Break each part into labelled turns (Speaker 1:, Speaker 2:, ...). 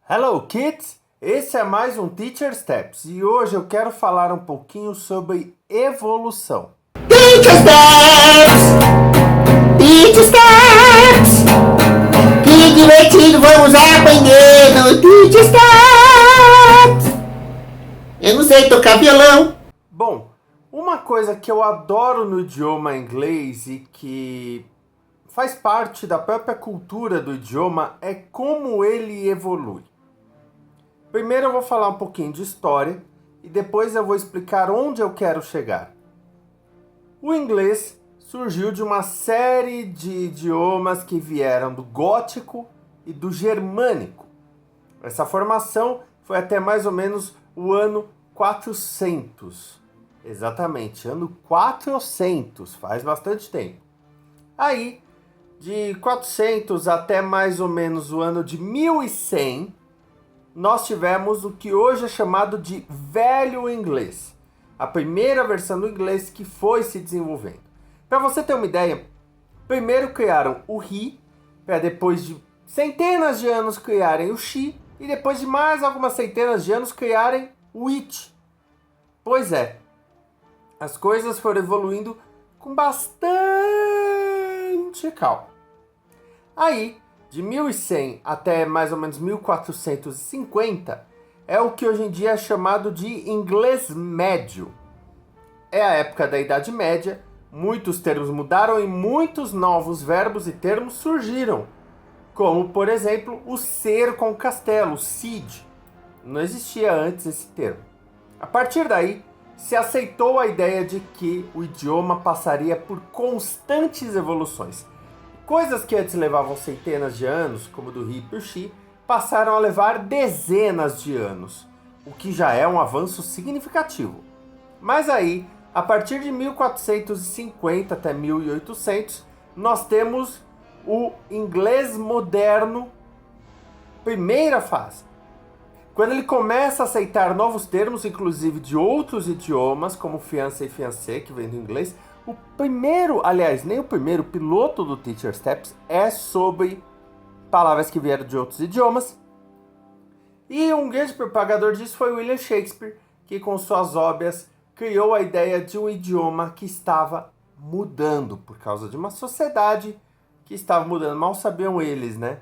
Speaker 1: Hello kids! Esse é mais um Teacher Steps e hoje eu quero falar um pouquinho sobre evolução.
Speaker 2: Teacher Steps! Teacher Steps! Que divertido, vamos aprender no Teacher Steps! Eu não sei tocar violão.
Speaker 1: Bom, uma coisa que eu adoro no idioma inglês e que faz parte da própria cultura do idioma é como ele evolui. Primeiro eu vou falar um pouquinho de história e depois eu vou explicar onde eu quero chegar. O inglês surgiu de uma série de idiomas que vieram do gótico e do germânico. Essa formação foi até mais ou menos o ano 400. Exatamente, ano 400, faz bastante tempo. Aí, de 400 até mais ou menos o ano de 1100, nós tivemos o que hoje é chamado de Velho Inglês. A primeira versão do inglês que foi se desenvolvendo. Para você ter uma ideia, primeiro criaram o he, para depois de centenas de anos criarem o she, e depois de mais algumas centenas de anos criarem o it. Pois é, as coisas foram evoluindo com bastante calma. Aí, de 1100 até mais ou menos 1450, é o que hoje em dia é chamado de inglês médio. É a época da Idade Média, muitos termos mudaram e muitos novos verbos e termos surgiram, como, por exemplo, o ser com castelo, o siege. Não existia antes esse termo. A partir daí, se aceitou a ideia de que o idioma passaria por constantes evoluções. Coisas que antes levavam centenas de anos, como do he para o she, passaram a levar dezenas de anos, o que já é um avanço significativo. Mas aí, a partir de 1450 até 1800, nós temos o inglês moderno, primeira fase. Quando ele começa a aceitar novos termos, inclusive de outros idiomas, como fiancé e fiancé, que vem do inglês. O primeiro, aliás, nem o primeiro, o piloto do Teacher Steps é sobre palavras que vieram de outros idiomas. E um grande propagador disso foi William Shakespeare, que com suas obras criou a ideia de um idioma que estava mudando por causa de uma sociedade que estava mudando. Mal sabiam eles, né?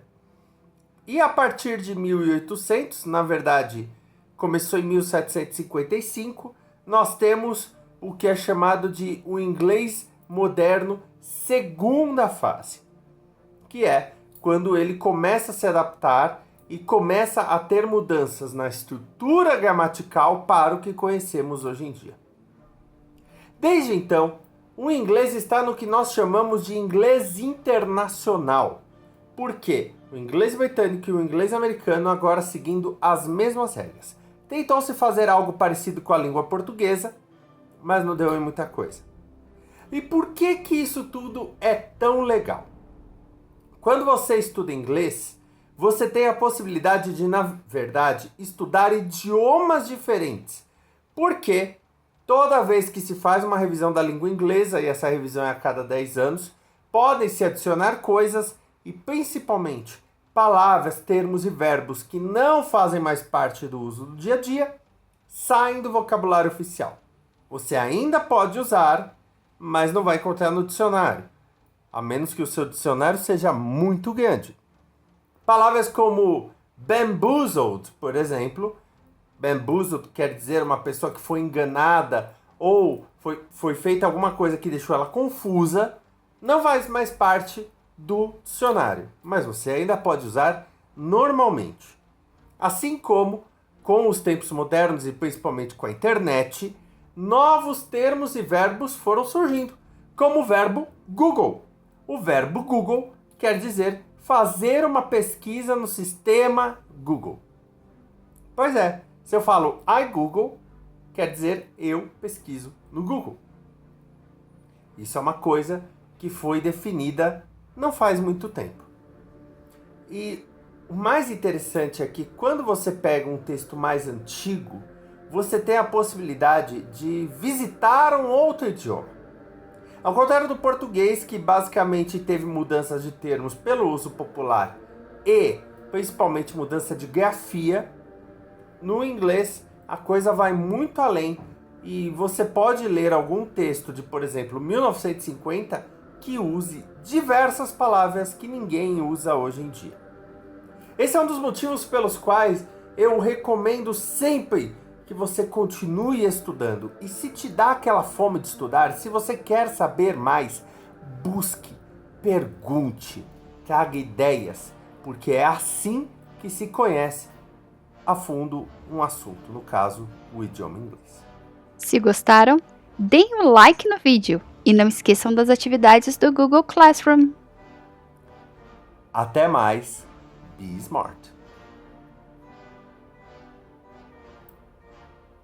Speaker 1: E a partir de 1800, na verdade, começou em 1755, nós temos o que é chamado de o inglês moderno segunda fase, que é quando ele começa a se adaptar e começa a ter mudanças na estrutura gramatical para o que conhecemos hoje em dia. Desde então, o inglês está no que nós chamamos de inglês internacional. Por quê? O inglês britânico e o inglês americano agora seguindo as mesmas regras. Tentou-se fazer algo parecido com a língua portuguesa, mas não deu em muita coisa. E por que que isso tudo é tão legal? Quando você estuda inglês, você tem a possibilidade de, na verdade, estudar idiomas diferentes. Porque toda vez que se faz uma revisão da língua inglesa, e essa revisão é a cada 10 anos, podem se adicionar coisas e principalmente palavras, termos e verbos que não fazem mais parte do uso do dia a dia saem do vocabulário oficial. Você ainda pode usar, mas não vai encontrar no dicionário, a menos que o seu dicionário seja muito grande. Palavras como bamboozled, por exemplo. Bamboozled quer dizer uma pessoa que foi enganada ou foi feita alguma coisa que deixou ela confusa, não faz mais parte do dicionário, mas você ainda pode usar normalmente. Assim como, com os tempos modernos e principalmente com a internet, novos termos e verbos foram surgindo, como o verbo Google. O verbo Google quer dizer fazer uma pesquisa no sistema Google. Pois é, se eu falo I Google, quer dizer eu pesquiso no Google. Isso é uma coisa que foi definida não faz muito tempo. E o mais interessante é que quando você pega um texto mais antigo, você tem a possibilidade de visitar um outro idioma. Ao contrário do português, que basicamente teve mudanças de termos pelo uso popular e principalmente mudança de grafia. No inglês, a coisa vai muito além e você pode ler algum texto de, por exemplo, 1950 que use diversas palavras que ninguém usa hoje em dia. Esse é um dos motivos pelos quais eu recomendo sempre que você continue estudando. E se te dá aquela fome de estudar, se você quer saber mais, busque, pergunte, traga ideias, porque é assim que se conhece a fundo um assunto, no caso, o idioma inglês.
Speaker 3: Se gostaram, deem um like no vídeo e não esqueçam das atividades do Google Classroom.
Speaker 1: Até mais, be smart!